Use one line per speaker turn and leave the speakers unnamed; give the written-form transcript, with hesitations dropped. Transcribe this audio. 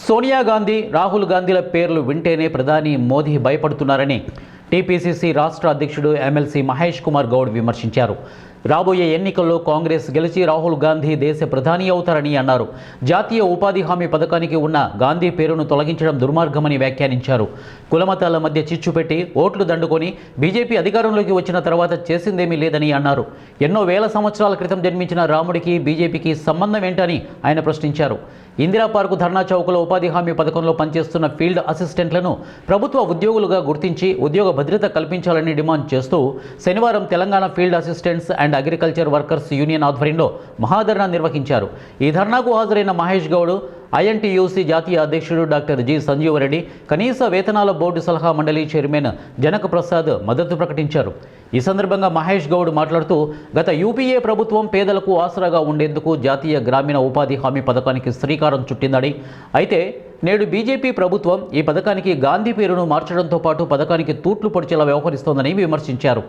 సోనియా గాంధీ, రాహుల్ గాంధీల పేర్లు వింటేనే ప్రధాని మోదీ భయపడుతున్నారని టీపీసీసీ రాష్ట్ర అధ్యక్షుడు ఎమ్మెల్సీ మహేష్ కుమార్ గౌడ్ విమర్శించారు. రాబోయే ఎన్నికల్లో కాంగ్రెస్ గెలిచి రాహుల్ గాంధీ దేశ ప్రధాని అవుతారని అన్నారు. జాతీయ ఉపాధి హామీ పథకానికి ఉన్న గాంధీ పేరును తొలగించడం దుర్మార్గమని వ్యాఖ్యానించారు. కులమతాల మధ్య చిచ్చు పెట్టి ఓట్లు దండుకొని బీజేపీ అధికారంలోకి వచ్చిన తర్వాత చేసిందేమీ లేదని అన్నారు. ఎన్నో వేల సంవత్సరాల క్రితం జన్మించిన రాముడికి బీజేపీకి సంబంధం ఏంటని ఆయన ప్రశ్నించారు. ఇందిరా పార్కు ధర్నా చౌక్లో ఉపాధి హామీ పథకంలో పనిచేస్తున్న ఫీల్డ్ అసిస్టెంట్లను ప్రభుత్వ ఉద్యోగులుగా గుర్తించి ఉద్యోగ భద్రత కల్పించాలని డిమాండ్ చేస్తూ శనివారం Telangana field assistants and agriculture workers union ఆధ్వర్యంలో మహాధర్నా నిర్వహించారు. ఈ ధర్నాకు హాజరైన మహేష్ గౌడ్, ఐఎన్టీయూసీ జాతీయ అధ్యక్షుడు డాక్టర్ జి సంజీవరెడ్డి, కనీస వేతనాల బోర్డు సలహా మండలి చైర్మన్ జనక ప్రసాద్ మద్దతు ప్రకటించారు. ఈ సందర్భంగా మహేష్ గౌడ్ మాట్లాడుతూ, గత యూపీఏ ప్రభుత్వం పేదలకు ఆసరాగా ఉండేందుకు జాతీయ గ్రామీణ ఉపాధి హామీ పథకానికి శ్రీకారం చుట్టిందని, అయితే నేడు బీజేపీ ప్రభుత్వం ఈ పథకానికి గాంధీ పేరును మార్చడంతో పాటు పథకానికి తూట్లు పొడిచేలా వ్యవహరిస్తోందని విమర్శించారు.